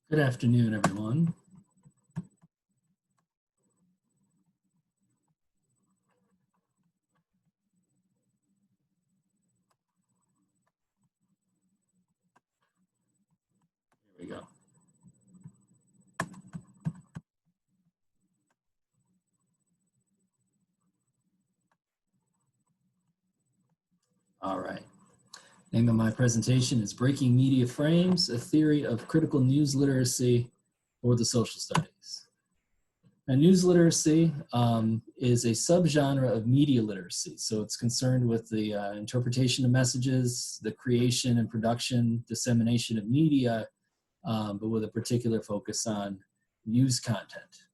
Good afternoon, everyone. Here we go. All right. Name of my presentation is Breaking Media Frames, a Theory of Critical News Literacy for the Social Studies. Now, news literacy is a subgenre of media literacy. So it's concerned with the interpretation of messages, the creation and production, dissemination of media, but with a particular focus on news content.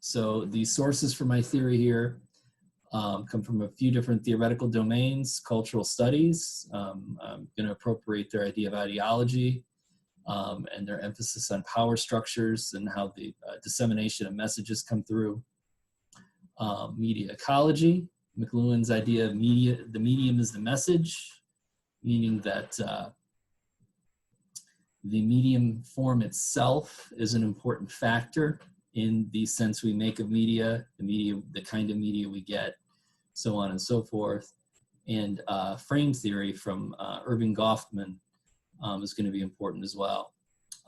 So the sources for my theory here come from a few different theoretical domains. Cultural studies, I'm going to appropriate their idea of ideology and their emphasis on power structures and how the dissemination of messages come through. Media ecology, McLuhan's idea of media, the medium is the message, meaning that the medium form itself is an important factor in the sense we make of media, the kind of media we get, so on and so forth. And frame theory from Irving Goffman is going to be important as well.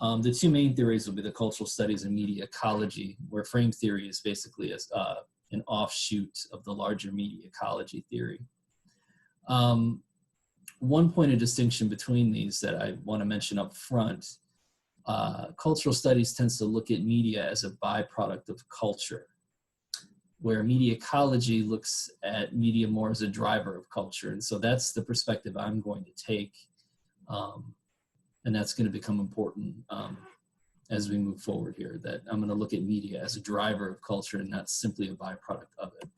The two main theories will be the cultural studies and media ecology, where frame theory is basically an offshoot of the larger media ecology theory. One point of distinction between these that I want to mention up front, cultural studies tends to look at media as a byproduct of culture, where media ecology looks at media more as a driver of culture. And so that's the perspective I'm going to take. And that's going to become important as we move forward here, that I'm going to look at media as a driver of culture and not simply a byproduct of it.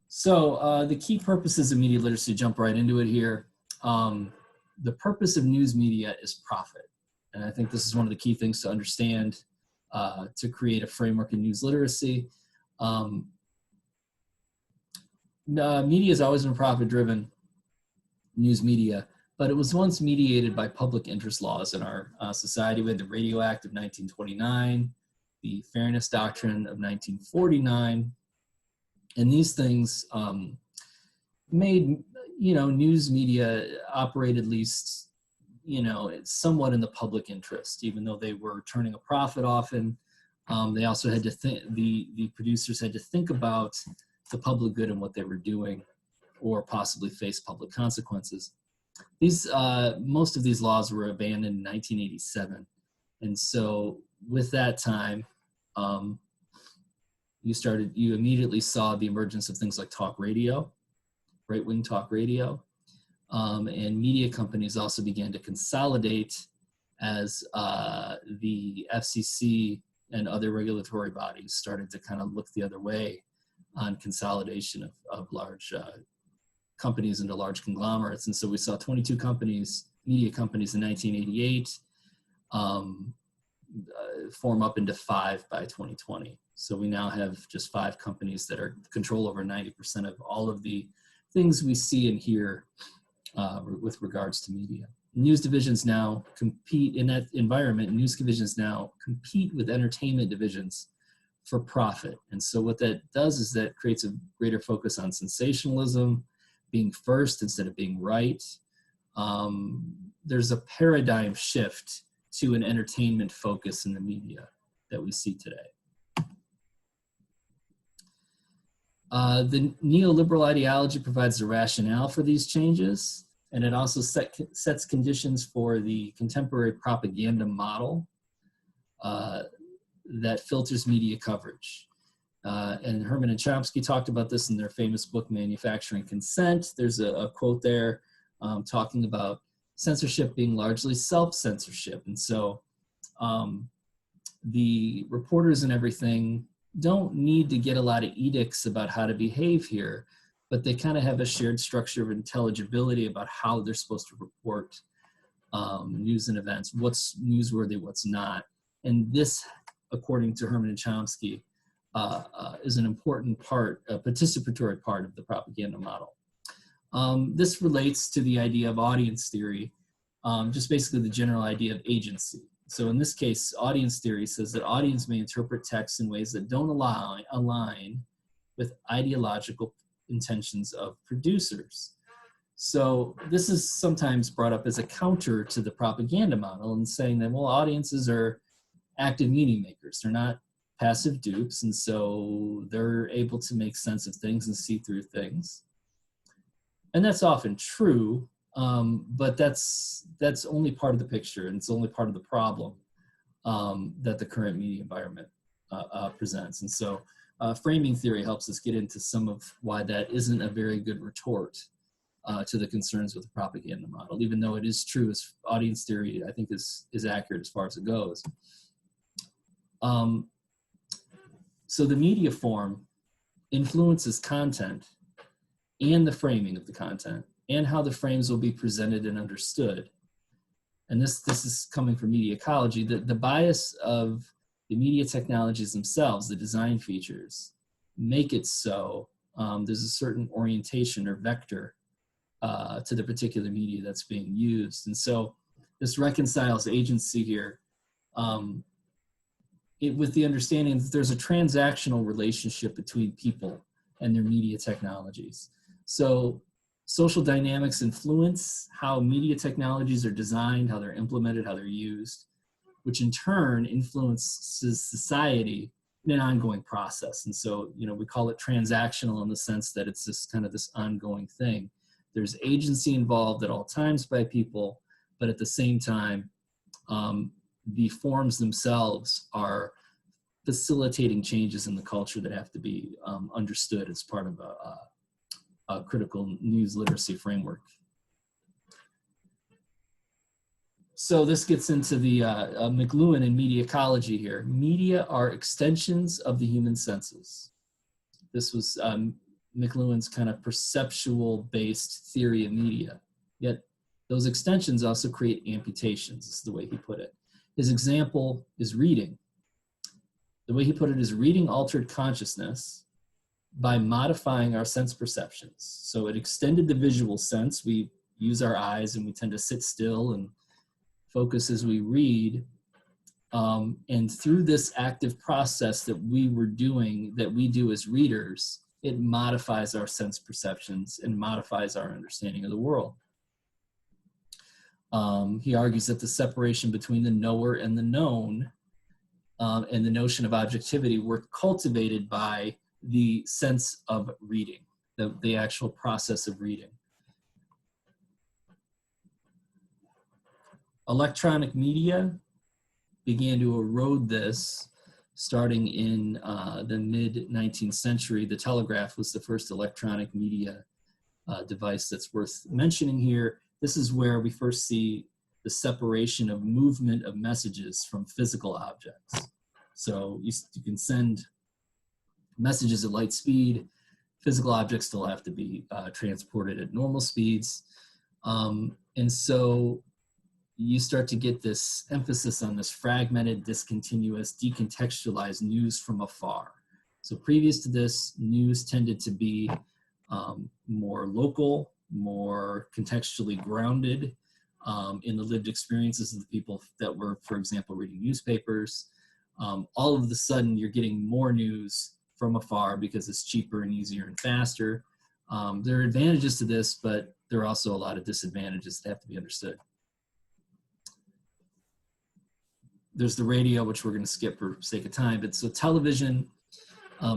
So the key purposes of media literacy, jump right into it here. The purpose of news media is profit. And I think this is one of the key things to understand to create a framework in news literacy. Media has always been profit-driven, news media, but it was once mediated by public interest laws in our society. We had the Radio Act of 1929, the Fairness Doctrine of 1949, and these things made, news media operate at least, somewhat in the public interest, even though they were turning a profit often. They also had to think, the producers had to think about the public good and what they were doing, or possibly face public consequences. Most of these laws were abandoned in 1987. And so with that time, you immediately saw the emergence of things like talk radio, right-wing talk radio, and media companies also began to consolidate as the FCC and other regulatory bodies started to kind of look the other way on consolidation of large companies into large conglomerates. And so we saw 22 companies, media companies in 1988, form up into 5 by 2020. So we now have just 5 companies that are control over 90% of all of the things we see and hear with regards to media. News divisions now compete in that environment. News divisions now compete with entertainment divisions for profit. And so what that does is that creates a greater focus on sensationalism, being first instead of being right. There's a paradigm shift to an entertainment focus in the media that we see today. The neoliberal ideology provides the rationale for these changes, and it also sets conditions for the contemporary propaganda model that filters media coverage. And Herman and Chomsky talked about this in their famous book, Manufacturing Consent. There's a quote there talking about censorship being largely self-censorship. And so the reporters and everything don't need to get a lot of edicts about how to behave here, but they kind of have a shared structure of intelligibility about how they're supposed to report news and events, what's newsworthy, what's not. And this, according to Herman and Chomsky, is an important part, a participatory part of the propaganda model. This relates to the idea of audience theory just basically the general idea of agency. So in this case, audience theory says that audience may interpret text in ways that don't align with ideological intentions of producers. So this is sometimes brought up as a counter to the propaganda model and saying that, well, audiences are active meaning makers. They're not passive dupes, and so they're able to make sense of things and see through things. And that's often true, but that's only part of the picture, and it's only part of the problem that the current media environment presents. And so framing theory helps us get into some of why that isn't a very good retort to the concerns with the propaganda model, even though it is true as audience theory, I think is accurate as far as it goes. So the media form influences content and the framing of the content and how the frames will be presented and understood. And this is coming from media ecology. The bias of the media technologies themselves, the design features, make it so there's a certain orientation or vector to the particular media that's being used. And so this reconciles agency here with the understanding that there's a transactional relationship between people and their media technologies. So social dynamics influence how media technologies are designed, how they're implemented, how they're used, which in turn influences society in an ongoing process. And so, we call it transactional in the sense that it's this kind of this ongoing thing. There's agency involved at all times by people, but at the same time, the forms themselves are facilitating changes in the culture that have to be understood as part of a critical news literacy framework. So this gets into the McLuhan and media ecology here. Media are extensions of the human senses. This was McLuhan's kind of perceptual-based theory of media. Yet those extensions also create amputations, is the way he put it. His example is reading. The way he put it is reading altered consciousness by modifying our sense perceptions. So it extended the visual sense. We use our eyes and we tend to sit still and focus as we read. And through this active process that we do as readers, it modifies our sense perceptions and modifies our understanding of the world. He argues that the separation between the knower and the known and the notion of objectivity were cultivated by the sense of reading, the actual process of reading. Electronic media began to erode this starting in the mid-19th century. The telegraph was the first electronic media device that's worth mentioning here. This is where we first see the separation of movement of messages from physical objects. So you can send messages at light speed. Physical objects still have to be transported at normal speeds. And so you start to get this emphasis on this fragmented, discontinuous, decontextualized news from afar. So previous to this, news tended to be more local, more contextually grounded in the lived experiences of the people that were, for example, reading newspapers. All of a sudden, you're getting more news from afar because it's cheaper and easier and faster. There are advantages to this, but there are also a lot of disadvantages that have to be understood. There's the radio, which we're going to skip for sake of time. But so television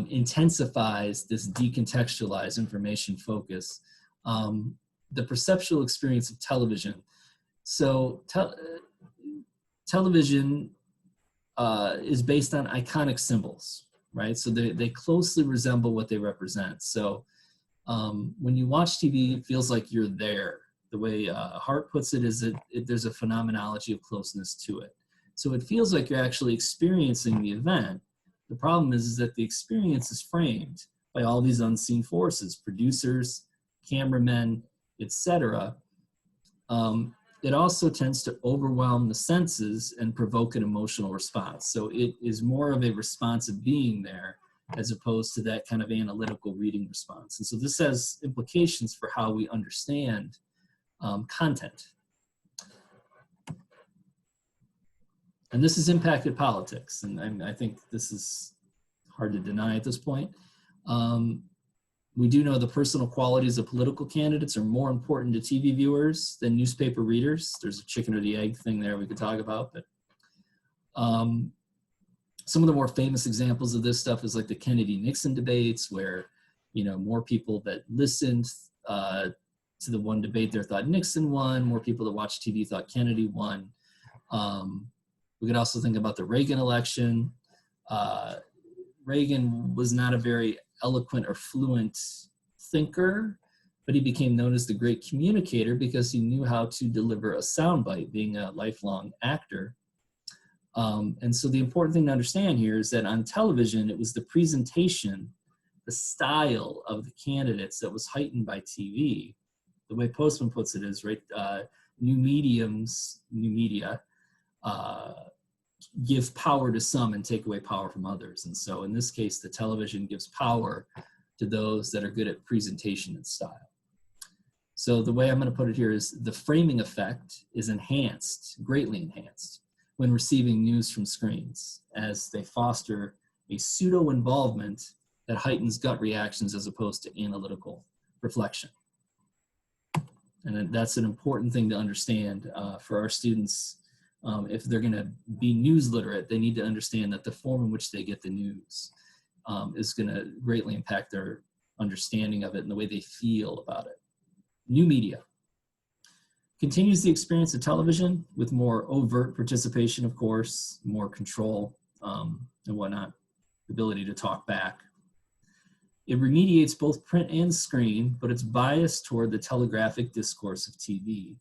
intensifies this decontextualized information focus. The perceptual experience of television. So television is based on iconic symbols, right? So they closely resemble what they represent. So when you watch TV, it feels like you're there. The way Hart puts it is that there's a phenomenology of closeness to it. So it feels like you're actually experiencing the event. The problem is that the experience is framed by all these unseen forces, producers, cameramen, etc. It also tends to overwhelm the senses and provoke an emotional response. So it is more of a response of being there as opposed to that kind of analytical reading response. And so this has implications for how we understand content. And this has impacted politics, and I think this is hard to deny at this point. We do know the personal qualities of political candidates are more important to TV viewers than newspaper readers. There's a chicken or the egg thing there we could talk about, but some of the more famous examples of this stuff is like the Kennedy-Nixon debates, where, you know, more people that listened to the one debate there thought Nixon won, more people that watched TV thought Kennedy won. We could also think about the Reagan election. Reagan was not a very eloquent or fluent thinker, but he became known as the great communicator because he knew how to deliver a soundbite, being a lifelong actor. And so the important thing to understand here is that on television, it was the presentation, the style of the candidates that was heightened by TV. The way Postman puts it is, right, new media, give power to some and take away power from others. And so in this case, the television gives power to those that are good at presentation and style. So the way I'm going to put it here is the framing effect is enhanced, greatly enhanced, when receiving news from screens, as they foster a pseudo-involvement that heightens gut reactions as opposed to analytical reflection. And that's an important thing to understand for our students. If they're going to be news literate, they need to understand that the form in which they get the news is going to greatly impact their understanding of it and the way they feel about it. New media continues the experience of television with more overt participation, of course, more control and whatnot, the ability to talk back. It remediates both print and screen, but it's biased toward the telegraphic discourse of TV.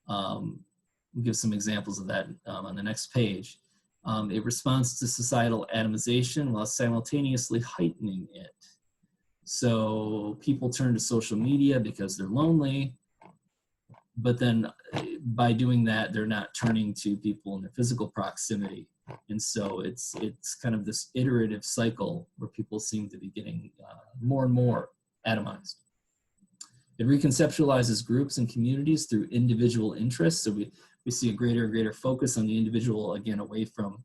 We'll give some examples of that on the next page. It responds to societal atomization while simultaneously heightening it. So people turn to social media because they're lonely, but then by doing that, they're not turning to people in their physical proximity. And so it's kind of this iterative cycle where people seem to be getting more and more atomized. It reconceptualizes groups and communities through individual interests. So we see a greater and greater focus on the individual, again, away from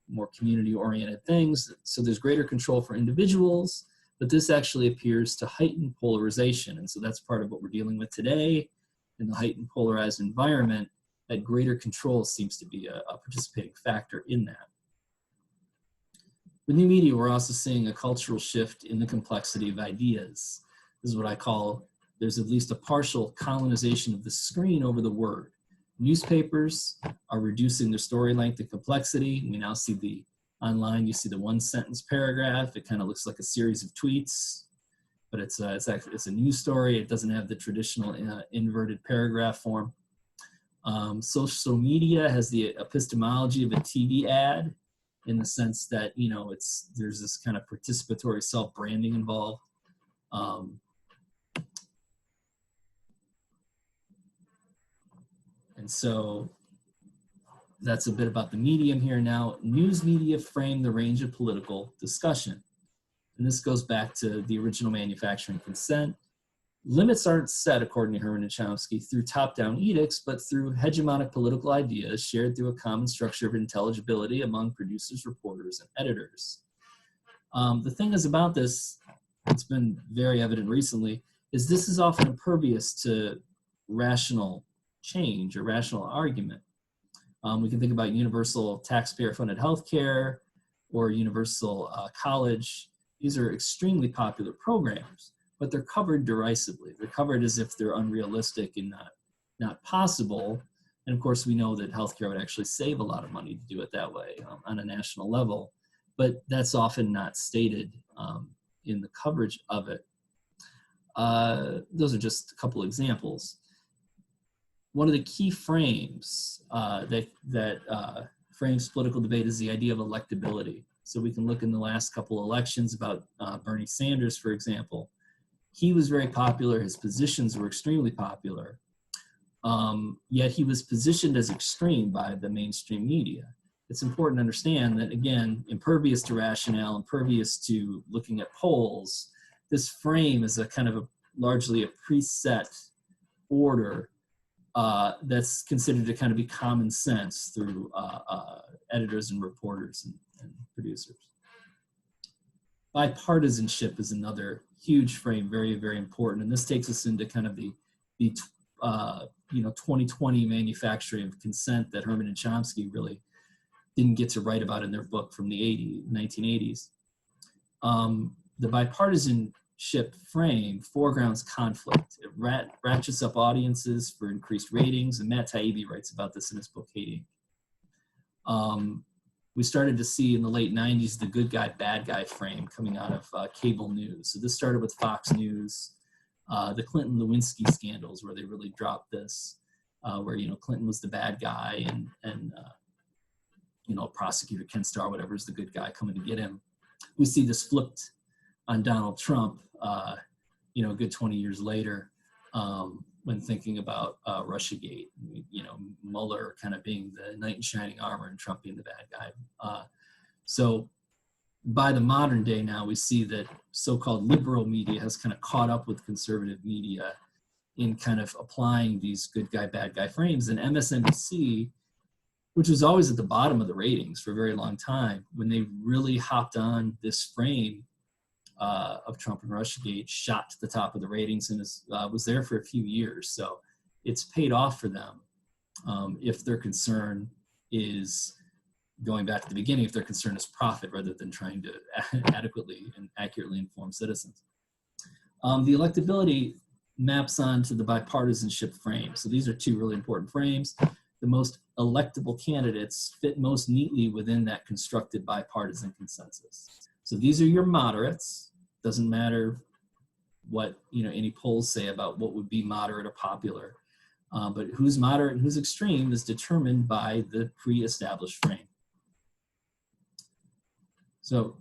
more community-oriented things. So there's greater control for individuals, but this actually appears to heighten polarization. And so that's part of what we're dealing with today in the heightened polarized environment. That greater control seems to be a participating factor in that. With new media, we're also seeing a cultural shift in the complexity of ideas. This is what I call, there's at least a partial colonization of the screen over the word. Newspapers are reducing their story length and complexity. We now see online, you see the one sentence paragraph. It kind of looks like a series of tweets, but it's a news story. It doesn't have the traditional inverted paragraph form. Social media has the epistemology of a TV ad in the sense that, you know, there's this kind of participatory self-branding involved. And so that's a bit about the medium here. Now, news media frame the range of political discussion. And this goes back to the original manufacturing consent. Limits aren't set, according to Herman and Chomsky, through top-down edicts, but through hegemonic political ideas shared through a common structure of intelligibility among producers, reporters, and editors. The thing is about this, it's been very evident recently, is this is often impervious to rational change or rational argument. We can think about universal taxpayer-funded healthcare or universal college. These are extremely popular programs, but they're covered derisively. They're covered as if they're unrealistic and not possible. And of course, we know that healthcare would actually save a lot of money to do it that way on a national level, but that's often not stated in the coverage of it. Those are just a couple examples. One of the key frames that frames political debate is the idea of electability. So we can look in the last couple elections about Bernie Sanders, for example. He was very popular. His positions were extremely popular. Yet he was positioned as extreme by the mainstream media. It's important to understand that, again, impervious to rationale, impervious to looking at polls, this frame is a kind of largely a preset order that's considered to kind of be common sense through editors and reporters and producers. Bipartisanship is another huge frame, very, very important. And this takes us into kind of the 2020 manufacturing of consent that Herman and Chomsky really didn't get to write about in their book from the 1980s. The bipartisanship frame foregrounds conflict. It ratchets up audiences for increased ratings, and Matt Taibbi writes about this in his book, Hating. We started to see in the late 90s the good guy, bad guy frame coming out of cable news. So this started with Fox News, the Clinton-Lewinsky scandals, where they really dropped this, where, Clinton was the bad guy and prosecutor Ken Starr, whatever, is the good guy coming to get him. We see this flipped on Donald Trump, a good 20 years later, when thinking about Russiagate, Mueller kind of being the knight in shining armor and Trump being the bad guy. So by the modern day now, we see that so-called liberal media has kind of caught up with conservative media in kind of applying these good guy, bad guy frames. And MSNBC, which was always at the bottom of the ratings for a very long time, when they really hopped on this frame of Trump and Russiagate, shot to the top of the ratings and was there for a few years. So it's paid off for them if their concern is, going back to the beginning, if their concern is profit rather than trying to adequately and accurately inform citizens. The electability maps onto the bipartisanship frame. So these are two really important frames. The most electable candidates fit most neatly within that constructed bipartisan consensus. So these are your moderates. Doesn't matter what any polls say about what would be moderate or popular, but who's moderate and who's extreme is determined by the pre-established frame. So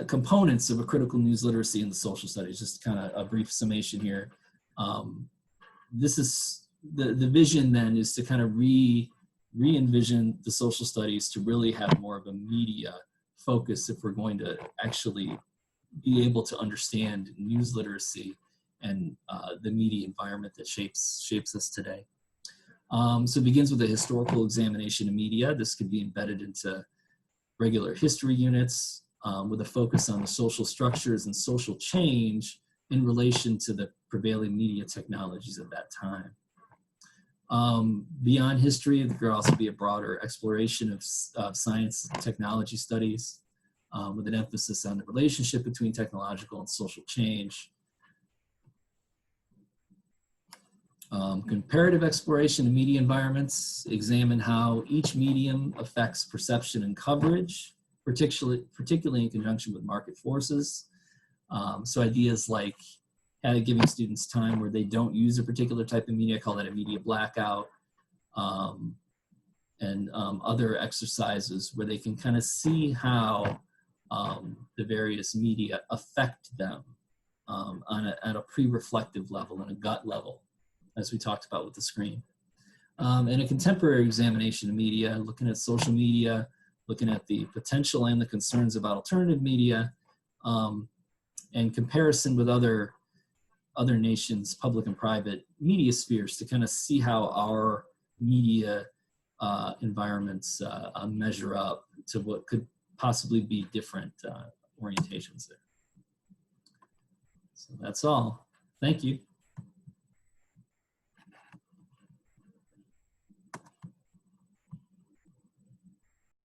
components of a critical news literacy in the social studies, just kind of a brief summation here. This is the vision then is to kind of re-envision the social studies to really have more of a media focus if we're going to actually be able to understand news literacy and the media environment that shapes us today. So it begins with a historical examination of media. This could be embedded into regular history units with a focus on the social structures and social change in relation to the prevailing media technologies at that time. Beyond history, there could also be a broader exploration of science and technology studies with an emphasis on the relationship between technological and social change. Comparative exploration of media environments, examine how each medium affects perception and coverage, particularly in conjunction with market forces. So ideas like giving students time where they don't use a particular type of media, I call that a media blackout, and other exercises where they can kind of see how the various media affect them at a pre-reflective level and a gut level, as we talked about with the screen. And a contemporary examination of media, looking at social media, looking at the potential and the concerns about alternative media, and comparison with other nations' public and private media spheres to kind of see how our media environments measure up to what could possibly be different orientations there. So that's all. Thank you.